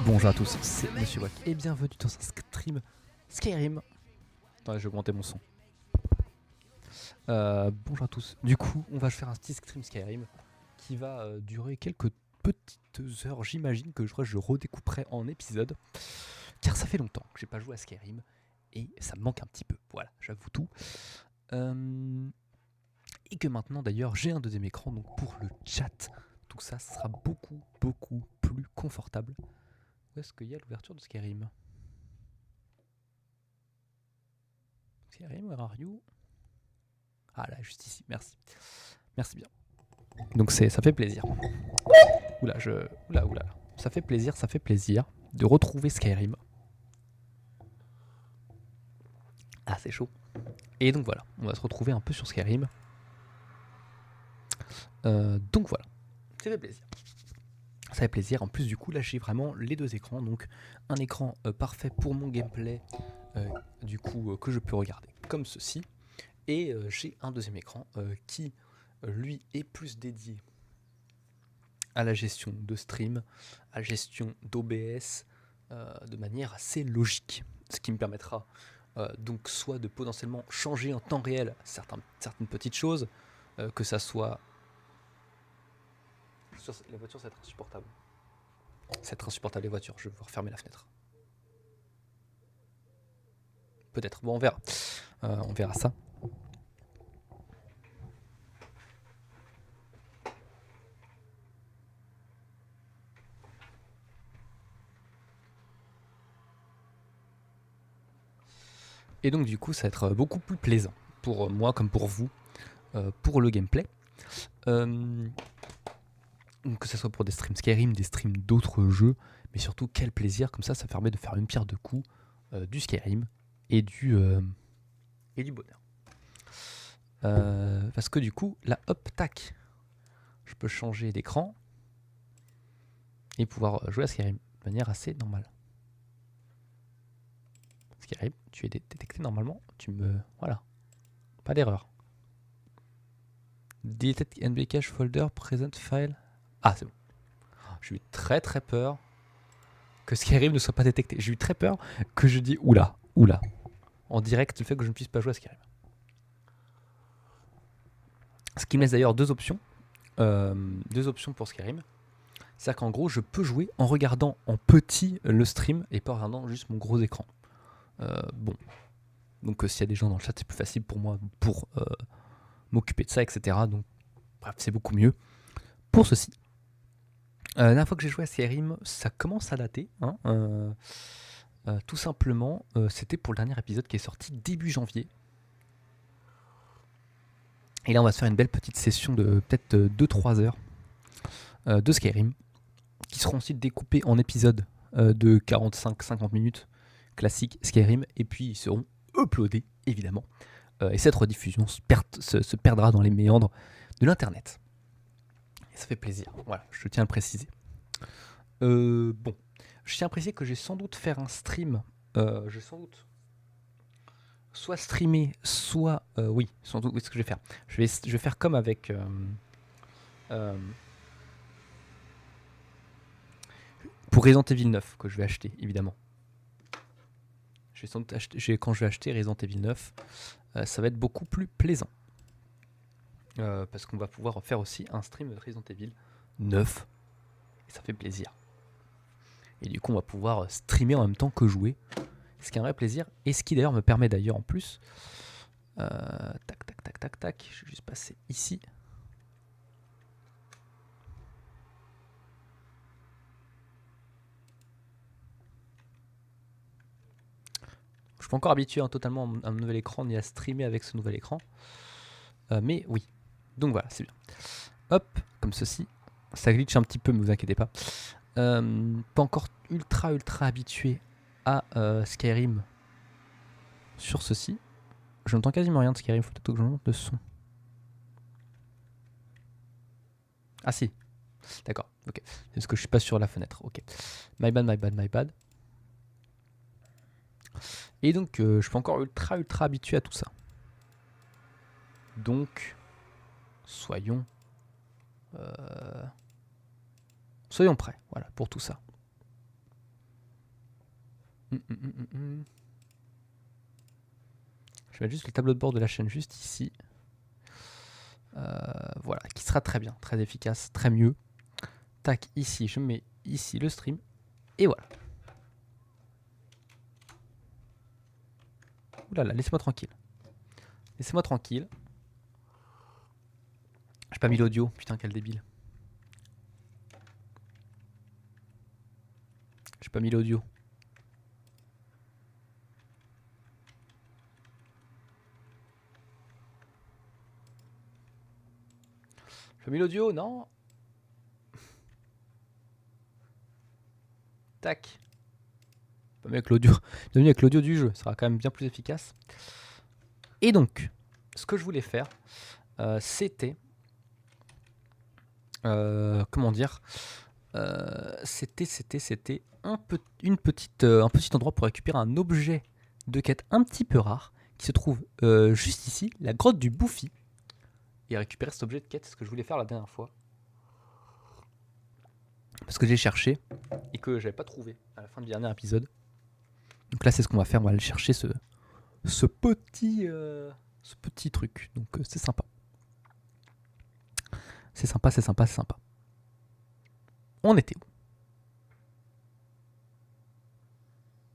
Bonjour à tous, c'est Monsieur Wack et bienvenue dans un stream Skyrim. Attendez, je vais augmenter mon son. Bonjour à tous. Du coup, on va faire un petit stream Skyrim qui va durer quelques petites heures. J'imagine que je redécouperai en épisode, car ça fait longtemps que j'ai pas joué à Skyrim et ça me manque un petit peu. Voilà, j'avoue tout. Et que maintenant, d'ailleurs, j'ai un deuxième écran, donc pour le chat, tout ça sera beaucoup plus confortable. Où est-ce qu'il y a l'ouverture de Skyrim? Skyrim, where are you? Ah là, juste ici, merci. Merci bien. Donc ça fait plaisir. Oula, oula. Ça fait plaisir de retrouver Skyrim. Ah, c'est chaud. Et donc voilà, on va se retrouver un peu sur Skyrim. Donc voilà, ça fait plaisir. Ça fait plaisir. En plus, du coup, là, j'ai vraiment les deux écrans. Donc, un écran parfait pour mon gameplay, du coup, que je peux regarder comme ceci. Et j'ai un deuxième écran qui, lui, est plus dédié à la gestion de stream, à la gestion d'OBS, de manière assez logique. Ce qui me permettra donc soit de potentiellement changer en temps réel certaines petites choses, que ça soit... La voiture, ça va être insupportable. Ça va être insupportable, les voitures. Je vais refermer la fenêtre. Peut-être. Bon, on verra. On verra ça. Et donc, du coup, ça va être beaucoup plus plaisant pour moi comme pour vous, pour le gameplay. Que ce soit pour des streams Skyrim, des streams d'autres jeux, mais surtout quel plaisir, comme ça permet de faire une pierre deux coups, du Skyrim et du bonheur. Parce que du coup, là, hop, tac, je peux changer d'écran et pouvoir jouer à Skyrim de manière assez normale. Skyrim, tu es détecté normalement, voilà, pas d'erreur. Delete NB cache folder, present file. Ah, c'est bon. J'ai eu très peur que Skyrim ne soit pas détecté. J'ai eu très peur que je dis oula. En direct, le fait que je ne puisse pas jouer à Skyrim. Ce qui me laisse d'ailleurs deux options pour Skyrim. C'est-à-dire qu'en gros, je peux jouer en regardant en petit le stream et pas en regardant juste mon gros écran. Bon. Donc s'il y a des gens dans le chat, c'est plus facile pour moi pour m'occuper de ça, etc. Donc bref, c'est beaucoup mieux pour ceci. La dernière fois que j'ai joué à Skyrim, ça commence à dater. Tout simplement, c'était pour le dernier épisode qui est sorti début janvier. Et là, on va se faire une belle petite session de peut-être 2-3 heures de Skyrim, qui seront ensuite découpés en épisodes de 45-50 minutes classiques Skyrim, et puis ils seront uploadés, évidemment. Et cette rediffusion se perdra dans les méandres de l'internet. Et ça fait plaisir, voilà, je tiens à le préciser. Bon, je tiens à préciser que j'ai sans doute faire un stream, soit streamer, soit... oui, sans doute, ce que je vais faire. Je vais faire comme avec... pour Resident Evil 9, que je vais acheter, évidemment. Quand je vais acheter Resident Evil 9, ça va être beaucoup plus plaisant. Parce qu'on va pouvoir faire aussi un stream de Resident Evil 9. Et ça fait plaisir. Et du coup, on va pouvoir streamer en même temps que jouer. Ce qui est un vrai plaisir. Et ce qui d'ailleurs me permet d'ailleurs en plus... tac. Je vais juste passer ici. Je suis pas encore habitué totalement à un nouvel écran ni à streamer avec ce nouvel écran. Mais oui. Donc voilà, c'est bien. Hop, comme ceci. Ça glitch un petit peu, mais vous inquiétez pas. Pas encore ultra habitué à Skyrim sur ceci. Je n'entends quasiment rien de Skyrim, faut peut-être que je monte le son. Ah si, d'accord, ok. C'est parce que je suis pas sur la fenêtre, ok. My bad. Et donc, je suis pas encore ultra habitué à tout ça. Donc, soyons prêts, voilà, pour tout ça. Je vais mettre juste le tableau de bord de la chaîne juste ici. Voilà, qui sera très bien, très efficace, très mieux. Tac, ici, je mets ici le stream. Et voilà. Ouh là là, laissez-moi tranquille. Laissez-moi tranquille. J'ai pas mis l'audio, putain quel débile. J'ai pas mis l'audio. J'ai pas mis l'audio, non. Tac. Pas mieux avec l'audio. Devenu avec l'audio du jeu, ça sera quand même bien plus efficace. Et donc, ce que je voulais faire, c'était... comment dire, c'était un petit endroit pour récupérer un objet de quête un petit peu rare qui se trouve juste ici, la grotte du Bouffi, et récupérer cet objet de quête, c'est ce que je voulais faire la dernière fois parce que j'ai cherché et que j'avais pas trouvé à la fin du dernier épisode. Donc là c'est ce qu'on va faire, on va aller chercher ce petit truc, donc c'est sympa. C'est sympa, c'est sympa, c'est sympa. On était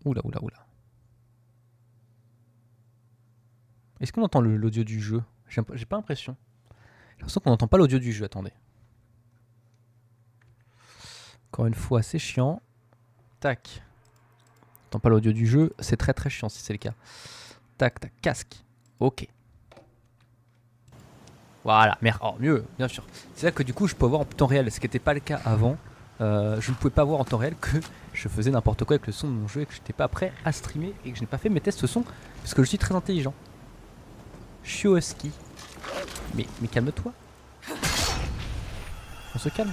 où? Oula, oula, oula. Est-ce qu'on entend l'audio du jeu? J'ai pas l'impression. J'ai l'impression qu'on n'entend pas l'audio du jeu, attendez. Encore une fois, c'est chiant. Tac. On n'entend pas l'audio du jeu, c'est très très chiant si c'est le cas. Tac, tac, casque. Ok. Voilà, merde. Oh, mieux, bien sûr. C'est là que du coup, je peux voir en temps réel, ce qui n'était pas le cas avant. Je ne pouvais pas voir en temps réel que je faisais n'importe quoi avec le son de mon jeu et que je n'étais pas prêt à streamer et que je n'ai pas fait mes tests son parce que je suis très intelligent. Chioski. Mais calme-toi. On se calme.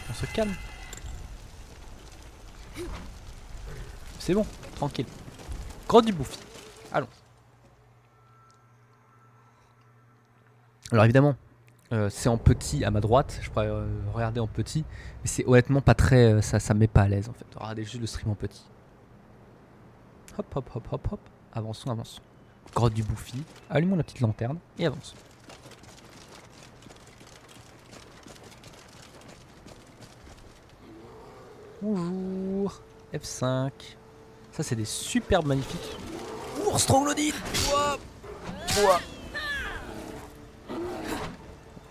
On se calme. C'est bon, tranquille. Grotte du Bouffi. Allons. Alors évidemment, c'est en petit à ma droite. Je pourrais regarder en petit, mais c'est honnêtement pas très. Ça me met pas à l'aise en fait. Regardez juste le stream en petit. Hop, hop, hop, hop, hop. Avançons, avançons. Grotte du Bouffi. Allumons la petite lanterne et avançons. Bonjour. F5. Ça, c'est des superbes magnifiques. Ours troglodyte. Ouah.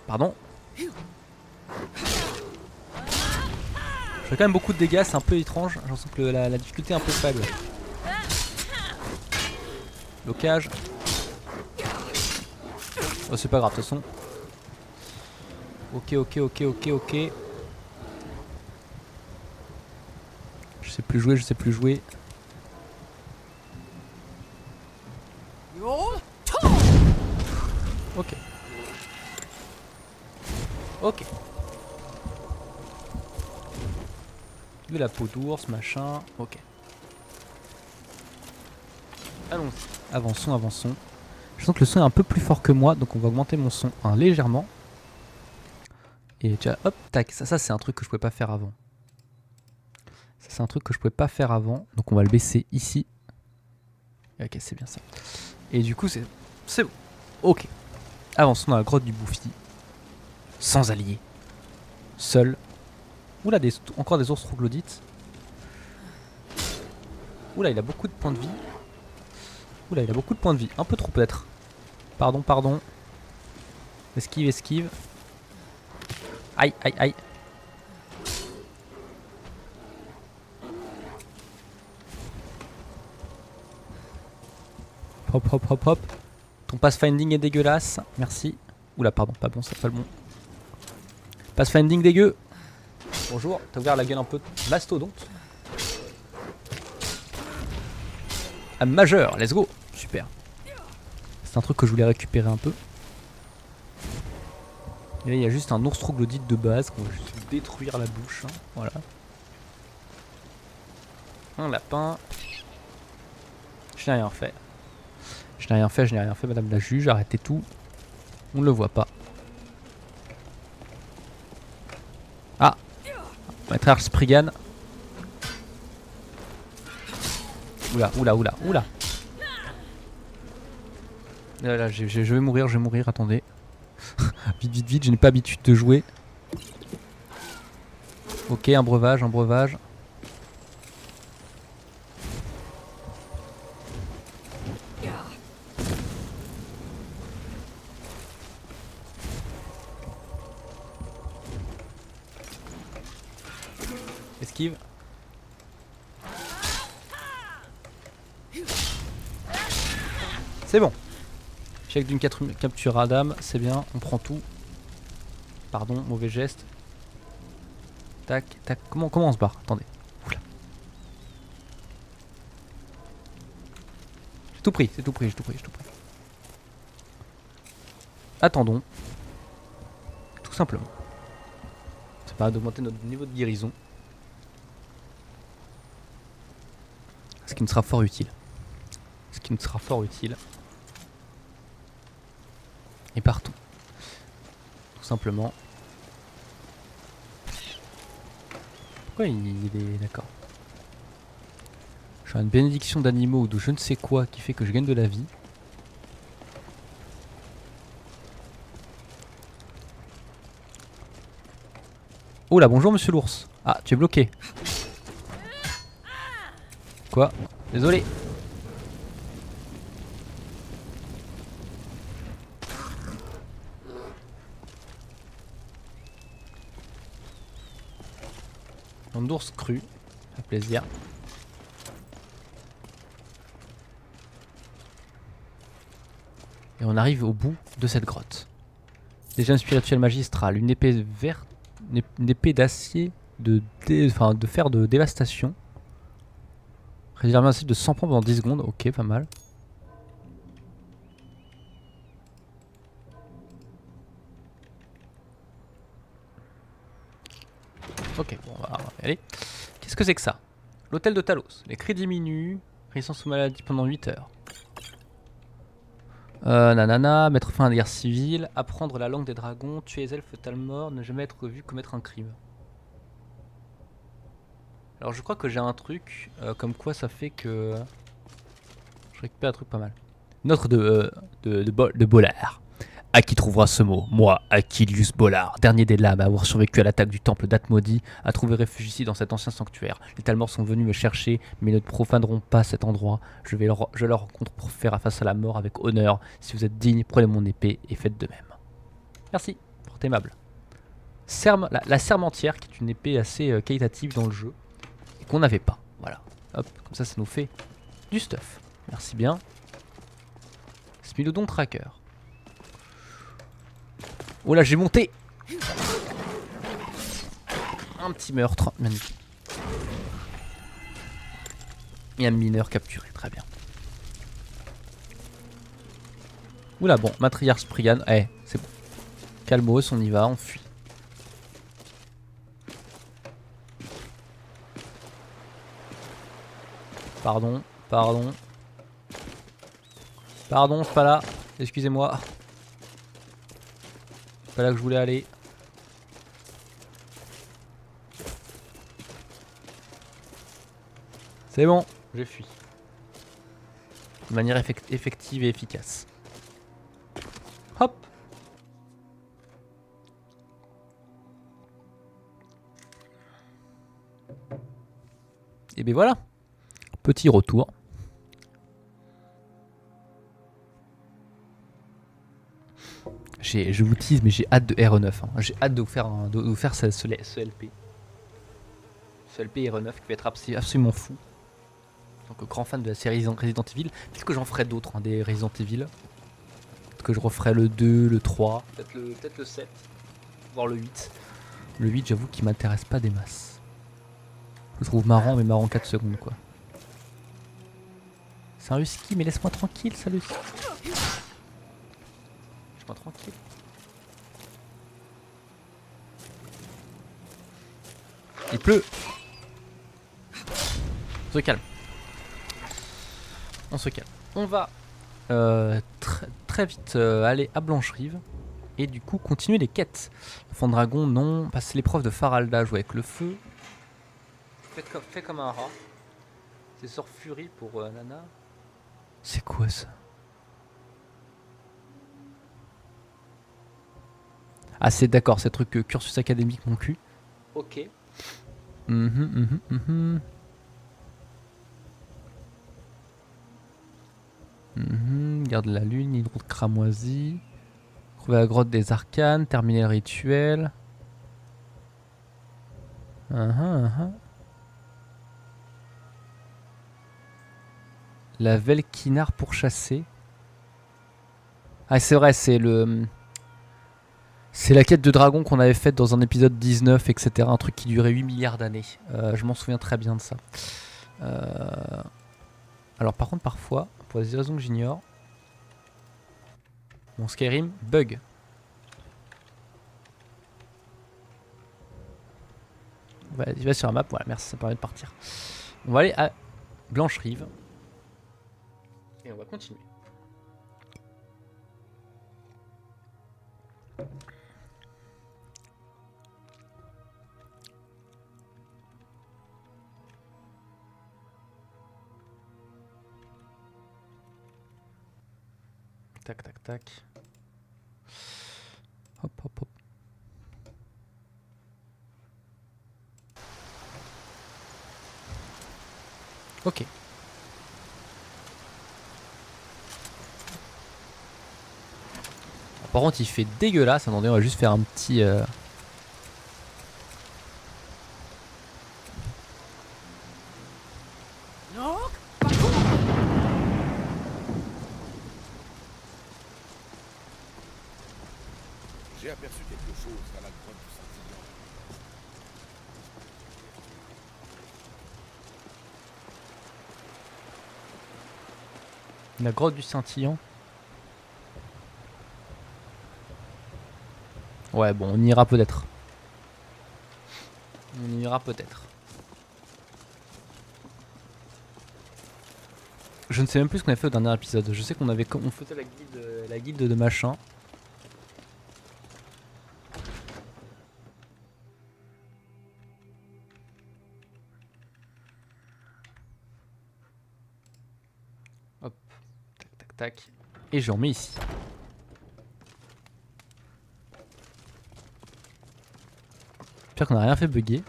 Pardon. Je fais quand même beaucoup de dégâts, c'est un peu étrange. J'ai l'impression que la difficulté est un peu faible. Blocage. Oh, c'est pas grave, de toute façon. Ok, ok, ok, ok, ok. Je sais plus jouer, je sais plus jouer. Ok. Ok. De la peau d'ours, machin. Ok. Allons-y. Avançons, avançons. Je sens que le son est un peu plus fort que moi, donc on va augmenter mon son légèrement. Et tu vois, hop, tac. Ça c'est un truc que je pouvais pas faire avant. Ça c'est un truc que je pouvais pas faire avant, donc on va le baisser ici. Ok, c'est bien ça. Et du coup, c'est bon. Ok. Avançons dans la grotte du Bouffi. Sans alliés. Seul. Oula, encore des ours troglodytes. Oula, il a beaucoup de points de vie. Oula, il a beaucoup de points de vie. Un peu trop peut-être. Pardon, pardon. Esquive, esquive. Aïe, aïe, aïe. Hop, hop, hop, hop. Ton pathfinding est dégueulasse. Merci. Oula, pardon, pas bon, c'est pas le bon. Pathfinding dégueu. Bonjour, t'as ouvert la gueule un peu. Mastodonte. Ah, majeur, let's go. Super. C'est un truc que je voulais récupérer un peu. Et là, il y a juste un ours troglodyte de base qu'on va juste détruire la bouche. Hein. Voilà. Un lapin. Je n'ai rien fait. Je n'ai rien fait, je n'ai rien fait, madame la juge. Arrêtez tout. On ne le voit pas. Ah, maître Spriggan. Oula, oula, oula, oula. Là, je vais mourir, attendez. Vite, vite, vite, je n'ai pas l'habitude de jouer. Ok, un breuvage, un breuvage. Esquive. C'est bon. Check d'une capture à dame, c'est bien, on prend tout. Pardon, mauvais geste. Tac, tac, comment on se barre? Attendez. Oula. J'ai tout pris, j'ai tout pris. Attendons. Tout simplement. Ça va d'augmenter notre niveau de guérison. Ce qui nous sera fort utile. Et partout. Tout simplement. Pourquoi il est d'accord? Je suis une bénédiction d'animaux ou de je ne sais quoi qui fait que je gagne de la vie. Oh là, bonjour monsieur l'ours. Ah, tu es bloqué. Quoi? Désolé. Un ours cru, ça fait plaisir. Et on arrive au bout de cette grotte. Des gemmes spirituelles magistrales, une épée verte, une épée d'acier de fer de dévastation. Réservé un cycle de 100 points pendant 10 secondes, ok, pas mal. Ok, bon, on va y aller. Qu'est-ce que c'est que ça? L'hôtel de Talos. Les cris diminuent. Résistance aux maladies pendant 8 heures. Nanana, mettre fin à la guerre civile. Apprendre la langue des dragons. Tuer les elfes Talmor. Ne jamais être vu commettre un crime. Alors je crois que j'ai un truc. Comme quoi ça fait que... Je récupère un truc pas mal. Notre de Bollard. À qui trouvera ce mot? Moi, Achillius Bollard, dernier des lames à avoir survécu à l'attaque du temple d'Athmodi, a trouvé refuge ici dans cet ancien sanctuaire. Les Talmors sont venus me chercher, mais ne profaneront pas cet endroit. Je leur rencontre pour faire face à la mort avec honneur. Si vous êtes digne, prenez mon épée et faites de même. Merci, fort aimable. La sermentière, qui est une épée assez qualitative dans le jeu, et qu'on n'avait pas. Voilà, hop, comme ça nous fait du stuff. Merci bien. Smilodon Tracker. Oh là, j'ai monté. Un petit meurtre, magnifique. Et un mineur capturé, très bien. Oula, bon, matriarche Spriggan, c'est bon. Calmos, on y va, on fuit. Pardon, je suis pas là, excusez-moi. C'est pas là que je voulais aller. C'est bon, j'ai fui. De manière effective et efficace. Hop. Et ben voilà. Petit retour. Je vous tease, mais j'ai hâte de RE9. Hein. J'ai hâte de vous faire ce LP. Ce LP RE9 qui va être absolument fou. Donc grand fan de la série Resident Evil. Peut-être que j'en ferai d'autres, hein, des Resident Evil. Peut-être que je referai le 2, le 3, peut-être le 7, voire le 8. Le 8, j'avoue qu'il m'intéresse pas des masses. Je le trouve marrant, mais marrant 4 secondes quoi. C'est un husky, mais laisse-moi tranquille, ça le husky. Laisse-moi tranquille. Il pleut. On se calme. On va très vite aller à Blancherive et du coup continuer les quêtes. Enfant dragon, non. Passer l'épreuve de Faralda, jouer avec le feu. Fais comme un rat. C'est sort Fury pour Nana. C'est quoi ça? Ah c'est d'accord, c'est truc cursus académique mon cul. Ok. Garde la lune, hydro de cramoisie. Trouver la grotte des arcanes, terminer le rituel. La Velkinar pour chasser. Ah c'est vrai, c'est le... C'est la quête de dragon qu'on avait faite dans un épisode 19, etc. Un truc qui durait 8 milliards d'années. Je m'en souviens très bien de ça. Alors par contre parfois, pour des raisons que j'ignore, mon Skyrim bug. Il va sur la map, voilà, merci, ça permet de partir. On va aller à Blanche-Rive. Et on va continuer. Tac, tac, tac. Hop, hop, hop. Ok. Par contre, il fait dégueulasse. Attendez, on va juste faire un petit... J'ai aperçu quelque chose dans la grotte du Scintillant. La grotte du Scintillant. Ouais, bon, on ira peut-être. On ira peut-être. Je ne sais même plus ce qu'on avait fait au dernier épisode. Je sais qu'on avait... On faisait la guilde de machin. Hop. Tac, tac, tac. Et je remets ici. J'espère qu'on n'a rien fait bugger.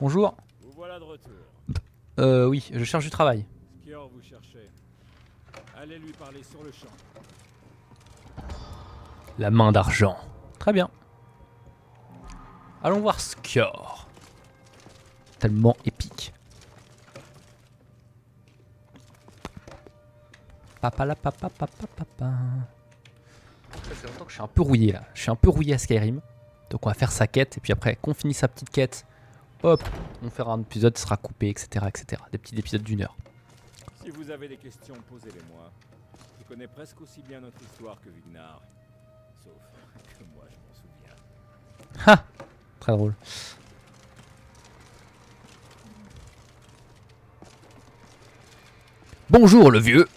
Bonjour. Vous voilà de retour. Oui, je cherche du travail. Skior vous cherchez. Allez lui parler sur le champ. La main d'argent. Très bien. Allons voir Skior. Tellement épique. Papa la papa papa papa. Ça fait longtemps que je suis un peu rouillé là. Je suis un peu rouillé à Skyrim. Donc on va faire sa quête et puis après qu'on finisse sa petite quête, hop, on fera un épisode, sera coupé, etc., etc. Des petits épisodes d'1 heure. Si vous avez des questions, posez-les-moi. Je connais presque aussi bien notre histoire que Vignar. Sauf que moi, je m'en souviens. Ha, très drôle. Bonjour le vieux.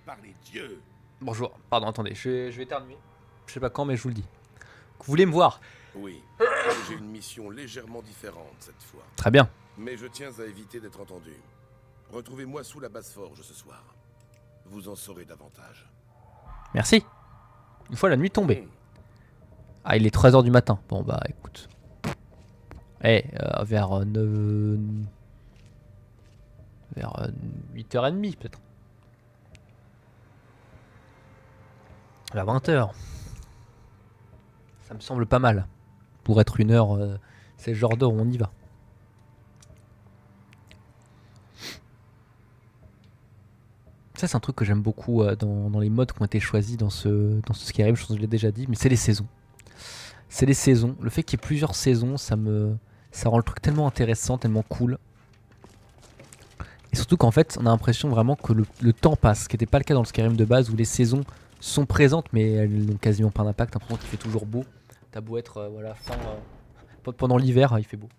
Par les dieux. Bonjour, pardon, attendez, je vais éternuer. Je sais pas quand, mais je vous le dis. Vous voulez me voir? Oui, j'ai une mission légèrement différente cette fois. Très bien. Mais je tiens à éviter d'être entendu. Retrouvez-moi sous la basse forge ce soir. Vous en saurez davantage. Merci. Une fois la nuit tombée. Ah, il est 3h du matin. Bon, bah écoute. Vers 9... Vers 8h30 peut-être. Vers 20h. Ça me semble pas mal. Pour être 1h, c'est le genre d'heure où on y va. Ça, c'est un truc que j'aime beaucoup dans les modes qui ont été choisis dans ce Skyrim. Je pense que je l'ai déjà dit, mais c'est les saisons. C'est les saisons. Le fait qu'il y ait plusieurs saisons, ça rend le truc tellement intéressant, tellement cool. Et surtout qu'en fait, on a l'impression vraiment que le temps passe, ce qui n'était pas le cas dans le Skyrim de base, où les saisons sont présentes, mais elles n'ont quasiment pas d'impact. T'as l'impression qu'il fait toujours beau. T'as beau être pendant l'hiver, il fait beau.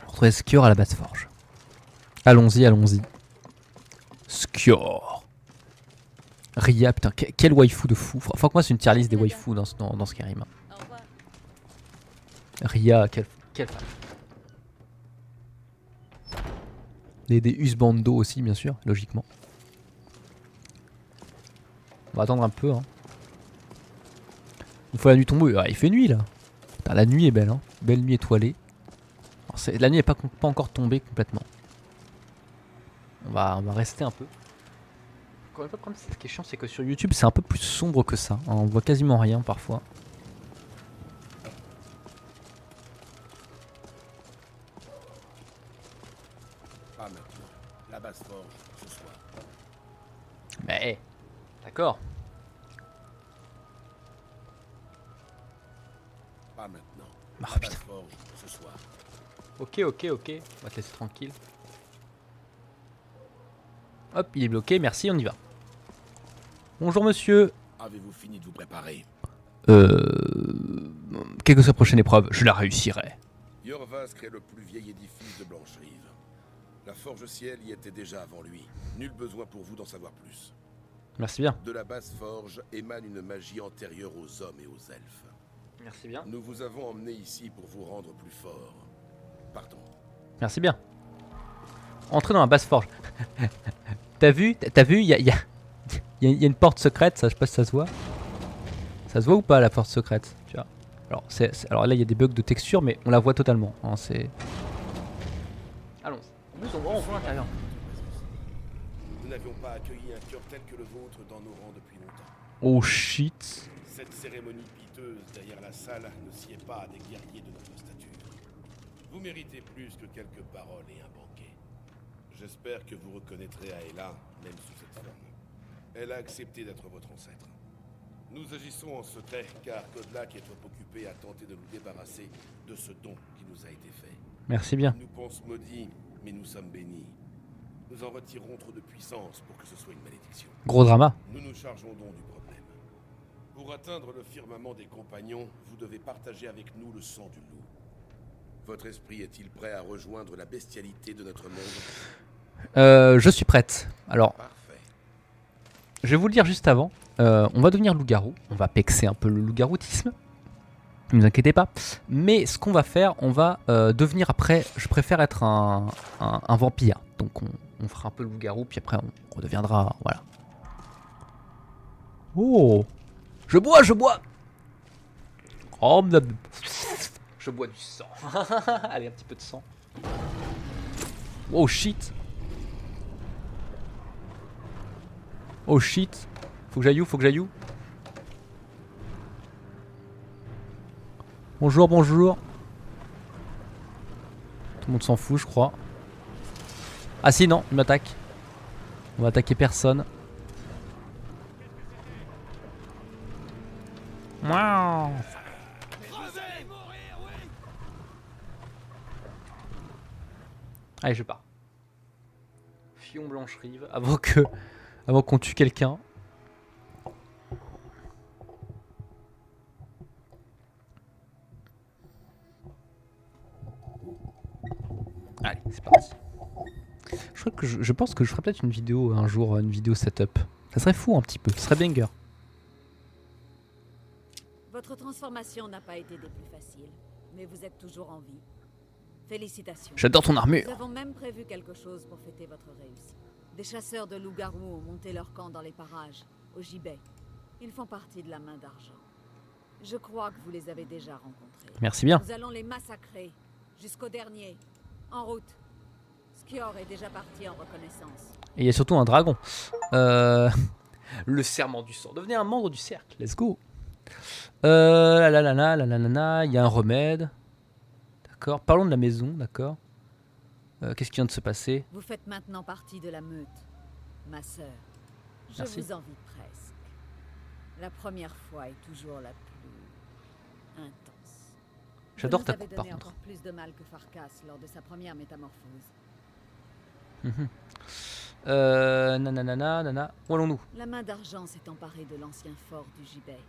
On retrouve Skior à la basse forge. Allons-y, allons-y. Skior. Ria, putain, quel waifu de fou. Faut que moi c'est une tier list des waifus dans Skyrim. Ria, quelle femme. Des husbandos aussi, bien sûr, logiquement. On va attendre un peu. Hein. Une fois la nuit tombée, il fait nuit là. Putain, la nuit est belle, hein. Belle nuit étoilée. Alors, la nuit n'est pas encore tombée complètement. On va rester un peu. Encore une fois, le problème, ce qui est chiant, c'est que sur YouTube, c'est un peu plus sombre que ça. On voit quasiment rien parfois. Pas maintenant. La basse forge, ce soir. Mais, d'accord. Pas maintenant. Ah, La putain. basse forge, ce soir. Ok. On va te laisser tranquille. Hop, il est bloqué, merci, on y va. Bonjour monsieur. Avez-vous fini de vous préparer? Quelle que soit la prochaine épreuve, je la réussirai. Yorvask est le plus vieil édifice de Blancherive. La forge ciel y était déjà avant lui. Nul besoin pour vous d'en savoir plus. Merci bien. De la basse forge émane une magie antérieure aux hommes et aux elfes. Merci bien. Nous vous avons emmené ici pour vous rendre plus fort. Partons. Merci bien. Entrez dans la basse forge. T'as vu, il y a une porte secrète, ça, je sais pas si ça se voit. Ça se voit ou pas la porte secrète, tu vois. Alors là il y a des bugs de texture, mais on la voit totalement. Hein, c'est. Allons. En plus on voit l'intérieur. Nous n'avions pas accueilli un cœur tel que le vôtre dans nos rangs depuis longtemps. Oh shit. Cette cérémonie piteuse derrière la salle ne sied pas à des guerriers de notre stature. Vous méritez plus que quelques paroles et un banquet. J'espère que vous reconnaîtrez Aela, même sous cette forme. Elle a accepté d'être votre ancêtre. Nous agissons en secret, car Kodlak est trop occupé à tenter de nous débarrasser de ce don qui nous a été fait. Merci bien. Nous pensons maudits, mais nous sommes bénis. Nous en retirerons trop de puissance pour que ce soit une malédiction. Gros drama. Nous nous chargeons donc du problème. Pour atteindre le firmament des compagnons, vous devez partager avec nous le sang du loup. Votre esprit est-il prêt à rejoindre la bestialité de notre monde? Je suis prête. Alors, Parfait. je vais vous le dire juste avant. On va devenir loup-garou. On va pexer un peu le loup-garoutisme. Ne vous inquiétez pas. Mais ce qu'on va faire, on va devenir après. Je préfère être un vampire. Donc on fera un peu le loup-garou, puis après on redeviendra. Voilà. Oh! Je bois! Oh, je bois du sang. Allez, un petit peu de sang. Oh shit! Oh shit! Faut que j'aille où? Bonjour. Tout le monde s'en fout, je crois. Ah si, non, il m'attaque. On va attaquer personne. Mouah. Allez, je pars. Fion Blancherive, avant qu'on tue quelqu'un. Allez, c'est parti. Je pense que je ferai peut-être une vidéo un jour, une vidéo setup. Ça serait fou un petit peu, ça serait banger. Votre transformation n'a pas été des plus faciles, mais vous êtes toujours en vie. Félicitations. J'adore ton armure. Nous avons même prévu quelque chose pour fêter votre réussite. Des chasseurs de loups-garous ont monté leur camp dans les parages, au gibet. Ils font partie de la main d'argent. Je crois que vous les avez déjà rencontrés. Merci bien. Nous allons les massacrer, jusqu'au dernier. En route. Skior est déjà parti en reconnaissance. Et il y a surtout un dragon. Le serment du sang. Devenez un membre du cercle. Let's go. Il y a un remède. D'accord. Parlons de la maison. D'accord. Qu'est-ce qui vient de se passer? Vous faites maintenant partie de la meute, ma sœur. Je Merci. vous envie presque. La première fois est toujours la plus intense. J'adore ta Vous nous coupe avez par donné contre. encore plus de mal que Farkas lors de sa première métamorphose. Nanana. Où allons-nous? La main d'argent s'est emparée de l'ancien fort du gibet.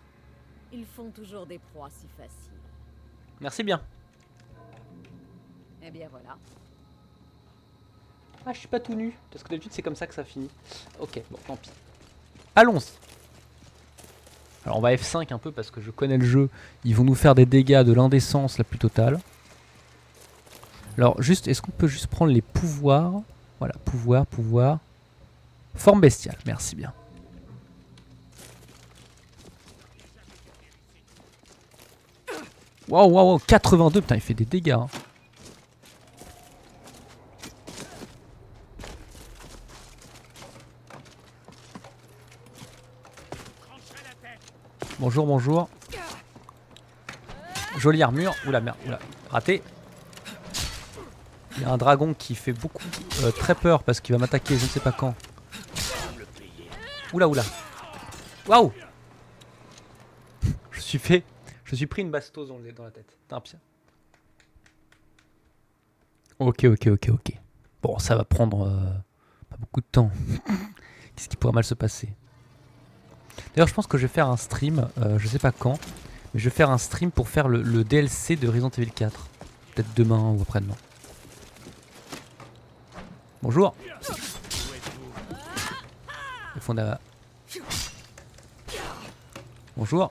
Ils font toujours des proies si faciles. Merci bien. Eh bien voilà. Ah, je suis pas tout nu. Parce que d'habitude, c'est comme ça que ça finit. Ok, bon, tant pis. Allons-y. Alors, on va F5 un peu parce que je connais le jeu. Ils vont nous faire des dégâts de l'indécence la plus totale. Alors, juste, est-ce qu'on peut juste prendre les pouvoirs? Voilà, pouvoir, pouvoir. Forme bestiale, merci bien. Waouh, waouh, waouh, 82, putain, il fait des dégâts. Hein. Bonjour, bonjour. Jolie armure. Oula, merde, oula, raté. Il y a un dragon qui fait beaucoup, très peur parce qu'il va m'attaquer, je ne sais pas quand. Oula, oula. Waouh. Je suis pris une bastose dans la tête. T'es pire. Ok. Bon, ça va prendre pas beaucoup de temps. Qu'est-ce qui pourrait mal se passer? D'ailleurs, je pense que je vais faire un stream, je sais pas quand, mais je vais faire un stream pour faire le DLC de Resident Evil 4. Peut-être demain ou après-demain. Bonjour. Le fond d'Ava. Bonjour.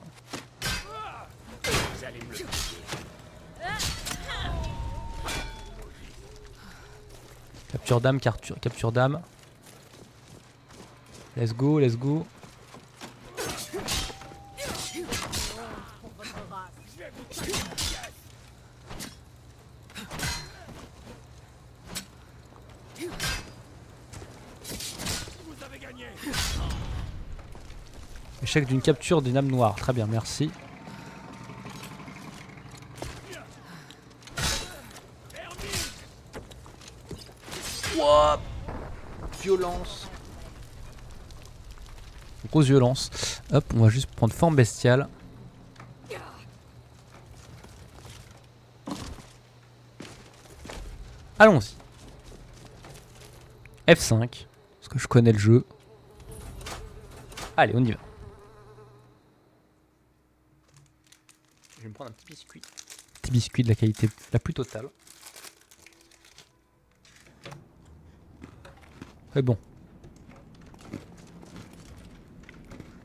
Capture d'âme, capture d'âme. Let's go, let's go. Échec d'une capture d'une âme noire. Très bien, merci. Wow. Violence. Grosse violence. Hop, on va juste prendre forme bestiale. Allons-y. F5. Parce que je connais le jeu. Allez, on y va. Je vais me prendre un petit biscuit. Petit biscuit de la qualité la plus totale. C'est bon.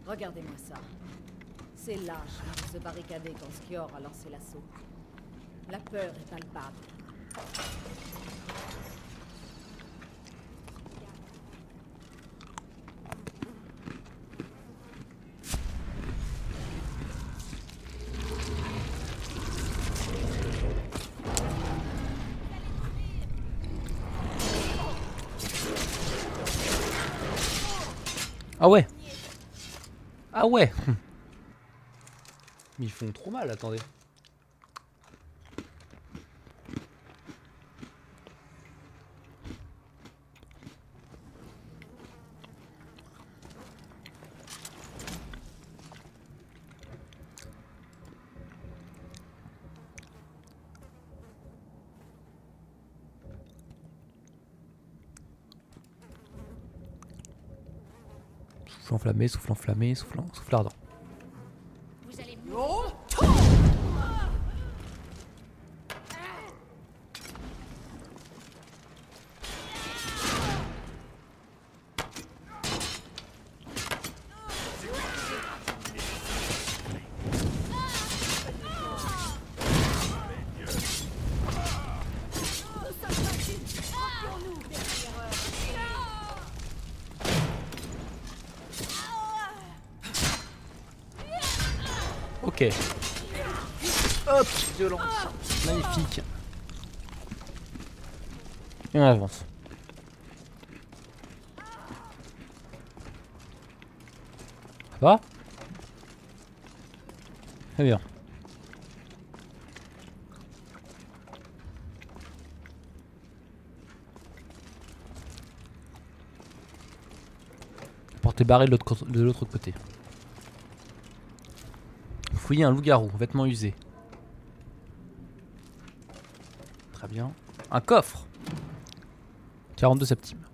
Regardez-moi ça. C'est lâche de se barricader quand Skior a lancé l'assaut. La peur est palpable. Ah ouais. Ah ouais. Mais ils font trop mal, attendez. Souffle enflammé, souffle enflammé, souffle ardent. Vous allez Ok. Hop, violence. Magnifique. Et on avance. Ça va? Très bien. La porte est barrée de l'autre côté. Fouiller un loup-garou, vêtements usés. Très bien. Un coffre. 42 centimes.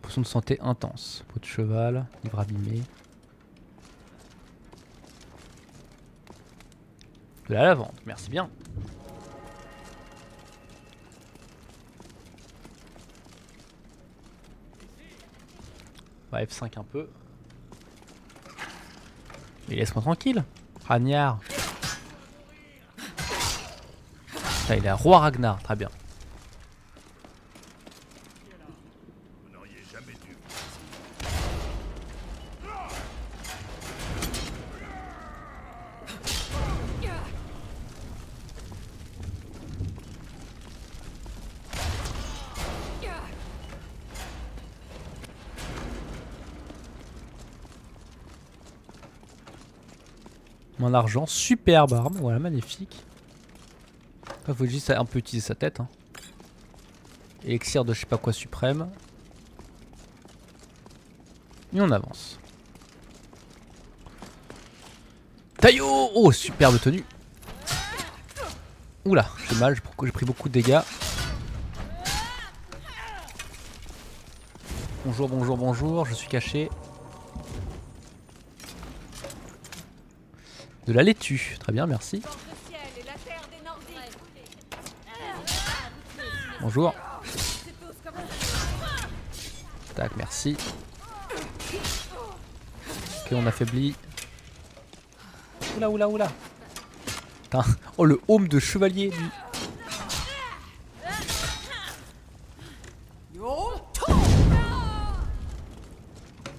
Potion de santé intense. Peau de cheval, livre abîmé. De la lavande, merci bien. On va F5 un peu. Mais laisse-moi tranquille, ragnard. Là, il est roi Ragnar, très bien. Vous n'auriez jamais dû. Mon argent, superbe arme, voilà, magnifique. Il faut juste un peu utiliser sa tête. Hein. Élixir de je sais pas quoi suprême. Et on avance. Taillot! Oh, superbe tenue. Oula, j'ai mal, j'ai pris beaucoup de dégâts. Bonjour, bonjour, bonjour, je suis caché. De la laitue, très bien, merci. Bonjour. Tac, merci. Ok, on affaiblit. Oula, oula, oula. Putain. Oh, le home de chevalier, lui.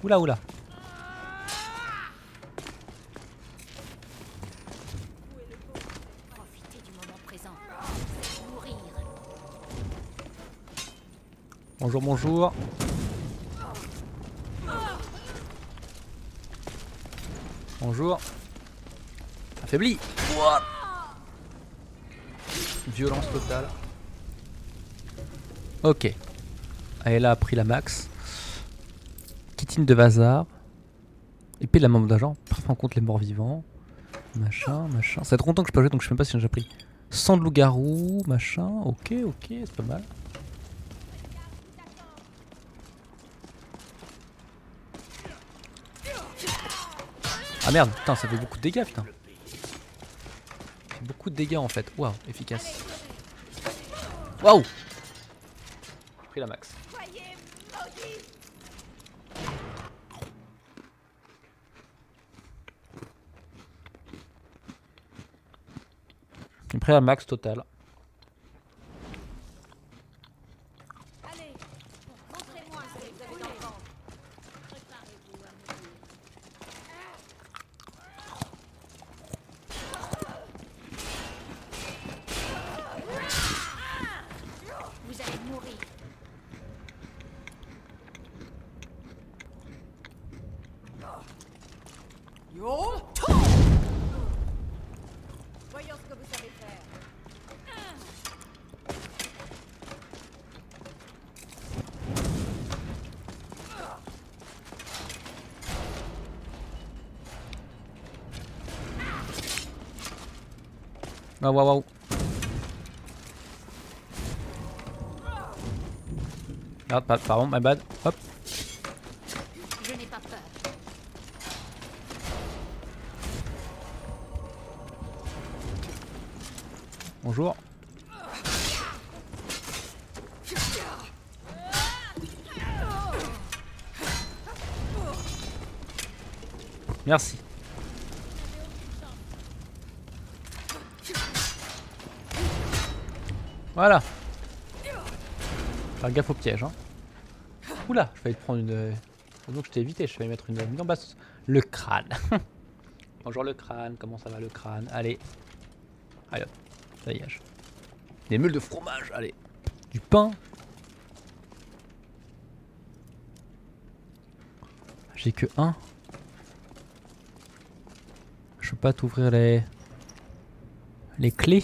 Oula, oula. Profitez du moment présent. Mourir. Bonjour, bonjour. Bonjour. Affaibli. Ouah. Violence totale. Ok. Aela a pris la max. Kitine de Vazar. Épée de la membre d'agent. Prends en compte les morts vivants. Machin, machin. Ça fait trop longtemps que je peux jouer donc je sais même pas si j'ai déjà pris. Sang de loup-garou, machin. Ok, ok, c'est pas mal. Ah merde, putain, ça fait beaucoup de dégâts, putain. Ça fait beaucoup de dégâts en fait. Waouh, efficace. Waouh! J'ai pris la max. J'ai pris la max totale. Allez, montrez-moi ce que vous avez dans le ventre. Préparez-vous à mourir. Vous allez mourir. Voyons ce que vous savez faire. Waouh, waouh, waouh. Merde, pardon, my bad. Hop. Je n'ai pas peur. Bonjour. Merci. Voilà. Faire gaffe au piège. Hein. Oula, je vais te prendre une. Donc je t'ai évité, je vais mettre une mine en basse. Le crâne. Bonjour le crâne, comment ça va le crâne? Allez. Allez hop, ça dégage. Des meules de fromage, allez. Du pain. J'ai que un. Je peux pas t'ouvrir les clés.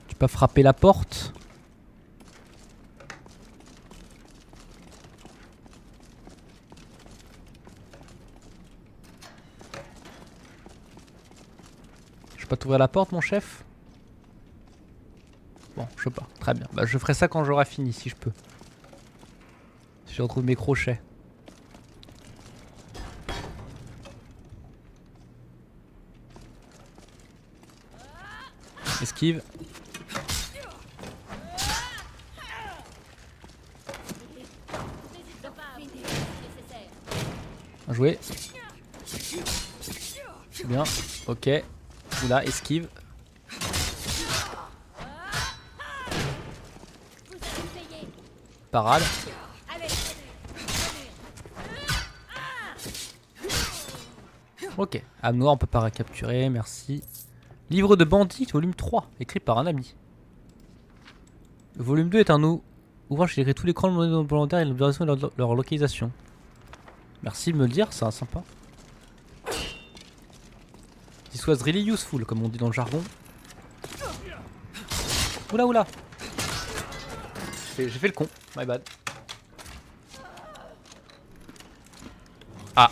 Tu peux pas frapper la porte. Je peux pas t'ouvrir la porte, mon chef? Bon, je sais pas. Très bien. Bah, je ferai ça quand j'aurai fini, si je peux. Si je retrouve mes crochets. Esquive. Bien joué. Bien. Ok. Oula, esquive. parade. Ok, âme noire, on peut pas recapturer, merci. Livre de bandit, volume 3, écrit par un ami. Le volume 2 est un ouvrage qui décrit tous les crans volontaires et l'observation de leur localisation. Merci de me le dire, c'est sympa. This was really useful, comme on dit dans le jargon. Oula oula. J'ai fait le con, my bad. Ah.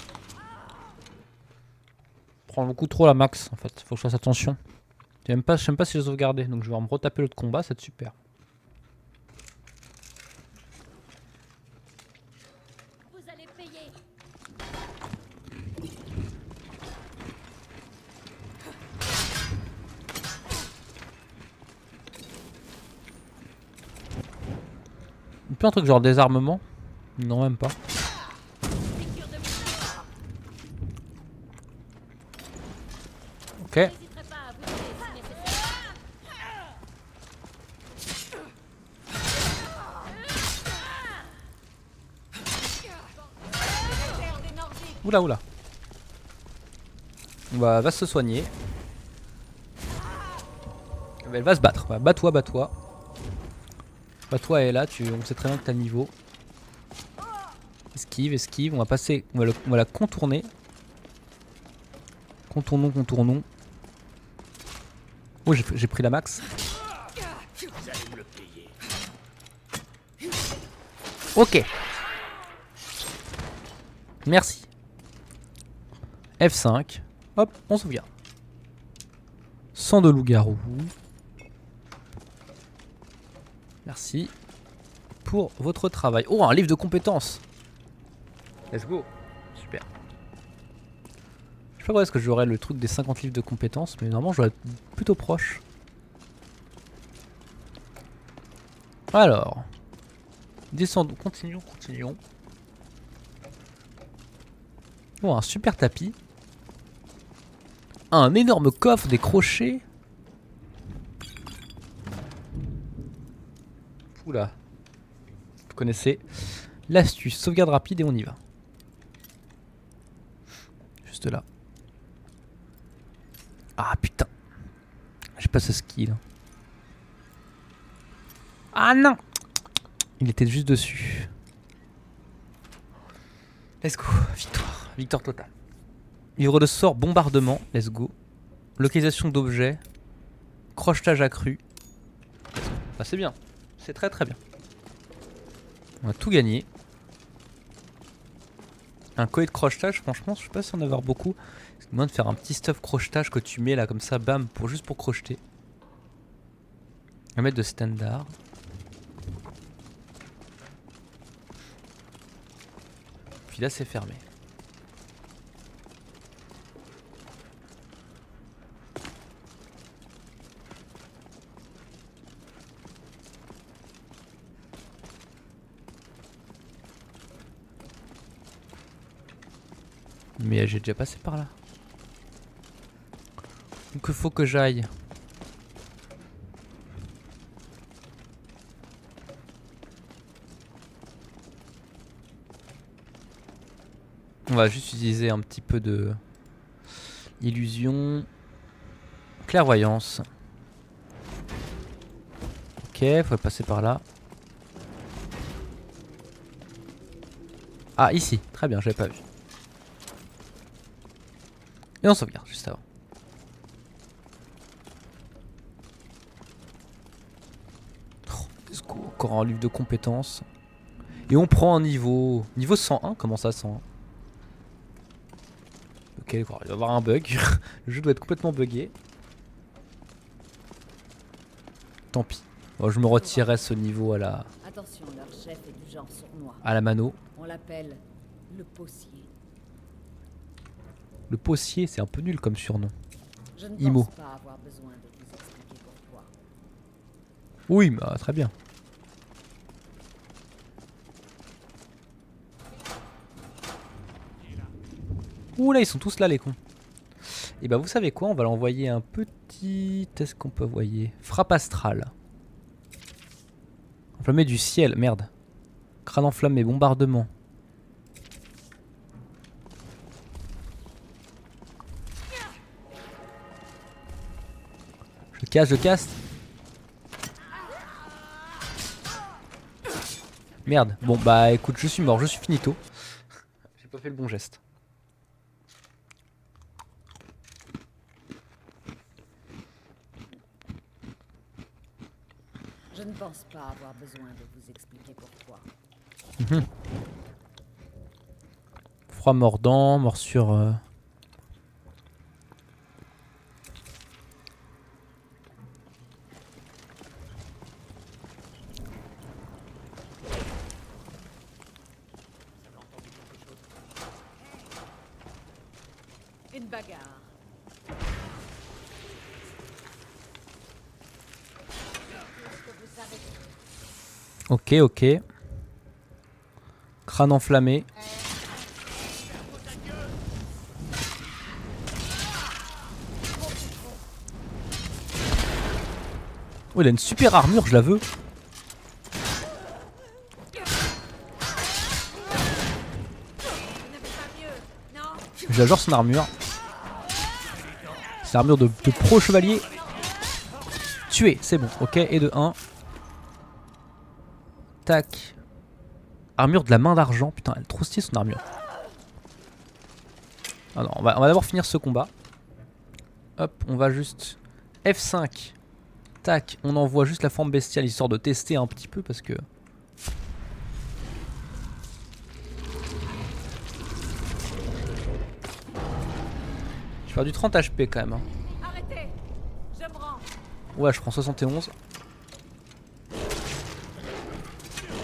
Prends beaucoup trop la max en fait, faut que je fasse attention. Je sais même pas si j'ai sauvegardé, donc je vais me retaper l'autre combat, c'est super. Vous allez payer. Plus un truc genre désarmement? Non, même pas. Piqûre de moustière. Ok. N'hésiterez pas à vous aider si nécessaire. Oula oula. Va se soigner. Elle va se battre. Bats-toi, bats-toi. Bats-toi, elle est là, on sait très bien que t'as le niveau. Esquive, esquive, on va passer. On va la contourner. Contournons, contournons. Oh, j'ai pris la max. Ok. Merci. F5. Hop, on sauvegarde. Sang de loup-garou. Merci pour votre travail. Oh, un livre de compétences. Let's go. Super. Je sais pas où est-ce que j'aurai le truc des 50 livres de compétences, mais normalement je dois être plutôt proche. Alors. Descendons, continuons. Oh, un super tapis. Un énorme coffre, des crochets. Oula. Vous connaissez l'astuce. Sauvegarde rapide et on y va. Juste là. Ah putain. J'ai pas ce skill. Ah non. Il était juste dessus. Let's go. Victoire. Victoire totale. Livre de sort bombardement. Let's go. Localisation d'objets. Crochetage accru. Ah, c'est bien. C'est très très bien. On a tout gagné. Un collier de crochetage, franchement, je sais pas si on va avoir beaucoup. C'est moins de faire un petit stuff crochetage que tu mets là comme ça, bam, juste pour crocheter. On va mettre de standard. Puis là, c'est fermé. Mais j'ai déjà passé par là. Donc il faut que j'aille. On va juste utiliser un petit peu de illusion. Clairvoyance. Ok, faut passer par là. Ah, ici. Très bien, j'avais pas vu. Et on sauvegarde juste avant. Oh, let's go. Encore un livre de compétences. Et on prend un niveau. Niveau 101. Comment ça, 101? Ok, d'accord. Il va y avoir un bug. Le jeu doit être complètement buggé. Tant pis. Bon, je me retirerai ce niveau à la. Attention, leur chef est du genre sournois. À la mano. On l'appelle le Possier. Le Possier, c'est un peu nul comme surnom. Je ne Imo. pense pas avoir besoin de vous expliquer pourquoi. Oui, bah très bien. Ouh là, ils sont tous là les cons. Et bah vous savez quoi, on va l'envoyer un petit... Est-ce qu'on peut envoyer? Frappe astrale. Enflammé du ciel, merde. Crâne enflammé, bombardement. Je casse. Merde. Bon bah écoute, je suis mort, je suis finito. J'ai pas fait le bon geste. Je ne pense pas avoir besoin de vous expliquer pourquoi. Froid mordant, morsure... Une bagarre. Ok, ok. Crâne enflammé. Oh, il a une super armure, je la veux. J'adore son armure. C'est l'armure de pro chevalier. Tué, c'est bon. Ok, et de 1. Tac. Armure de la main d'argent. Putain, elle est trop stylée son armure. Ah non, on va d'abord finir ce combat. Hop, on va juste F5. Tac, on envoie juste la forme bestiale histoire de tester un petit peu parce que... J'ai perdu 30 HP quand même. Hein. Arrêtez. Je me rends. Ouais, je prends 71.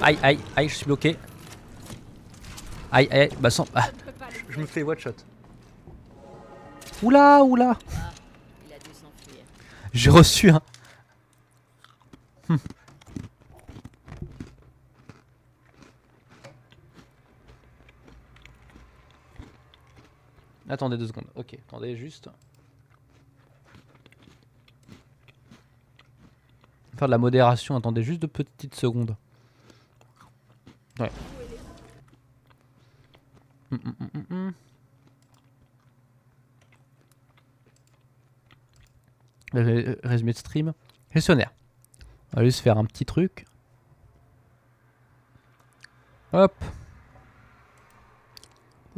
Aïe, aïe, aïe, je suis bloqué. Aïe, aïe, bah sans... Ah, je me fais one shot. Oula, oula. Il a dû s'enfuir. J'ai reçu un... Attendez 2 secondes. Ok, attendez juste. Faire de la modération. Attendez juste 2 petites secondes. Ouais. Résumé de stream. Gestionnaire. On va juste faire un petit truc. Hop.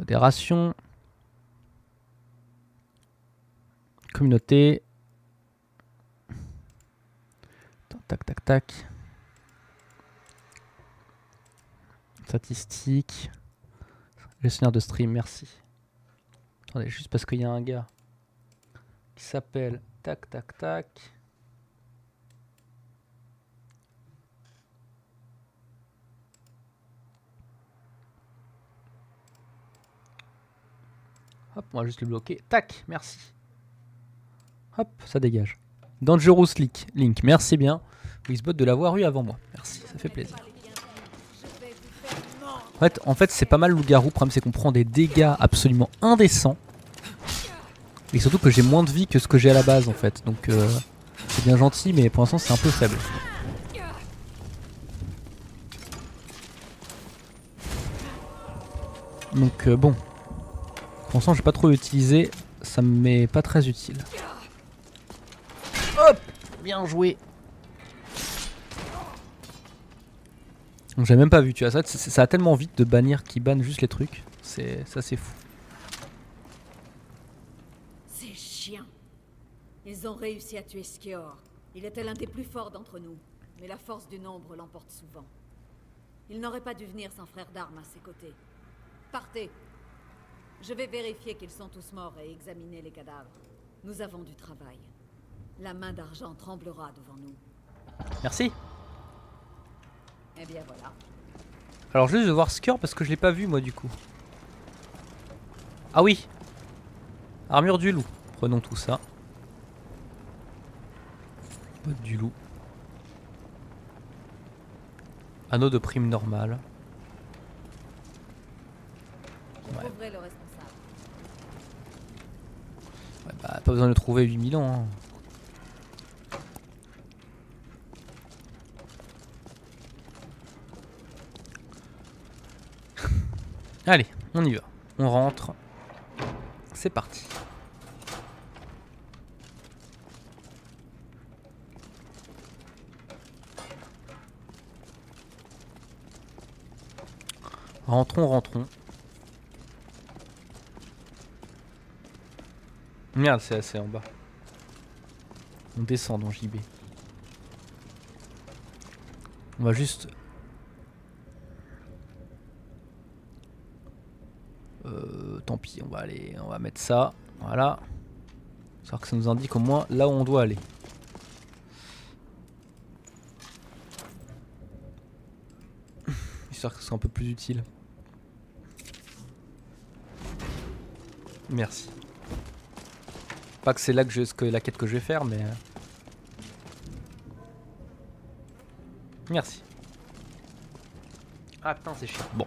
Modération. Communauté. Tac, tac, tac. Statistiques. Gestionnaire de stream, merci. Attendez, juste parce qu'il y a un gars qui s'appelle tac, tac, tac. Hop, on va juste le bloquer. Tac, merci. Hop, ça dégage. Dangerous Link, merci bien. Wixbot de l'avoir eu avant moi. Merci, ça fait plaisir. En fait c'est pas mal loup-garou. Le problème c'est qu'on prend des dégâts absolument indécents. Et surtout que j'ai moins de vie que ce que j'ai à la base en fait. Donc c'est bien gentil mais pour l'instant c'est un peu faible. Donc bon. Pour l'instant j'ai pas trop utilisé. Ça m'est pas très utile. Hop, bien joué. J'ai même pas vu, tu vois, ça a tellement vite de bannir qui bannent juste les trucs. C'est fou. Ces chiens. Ils ont réussi à tuer Skior. Il était l'un des plus forts d'entre nous. Mais la force du nombre l'emporte souvent. Il n'aurait pas dû venir sans frère d'armes à ses côtés. Partez. Je vais vérifier qu'ils sont tous morts et examiner les cadavres. Nous avons du travail. La main d'argent tremblera devant nous. Merci. Eh bien voilà. Alors juste de voir Skior parce que je l'ai pas vu moi du coup. Ah oui. Armure du loup. Prenons tout ça. Botte du loup. Anneau de prime normale. Je trouverai le responsable. Ouais, bah, pas besoin de le trouver 8000 ans. Hein. Allez, on y va. On rentre. C'est parti. Rentrons, rentrons. Merde, c'est assez en bas. On descend dans JB. On va juste... tant pis, on va mettre ça. Voilà. Histoire que ça nous indique au moins là où on doit aller. Histoire que ce soit un peu plus utile. Merci. Pas que c'est là que la quête que je vais faire, mais... Merci. Ah putain, c'est chiant. Bon.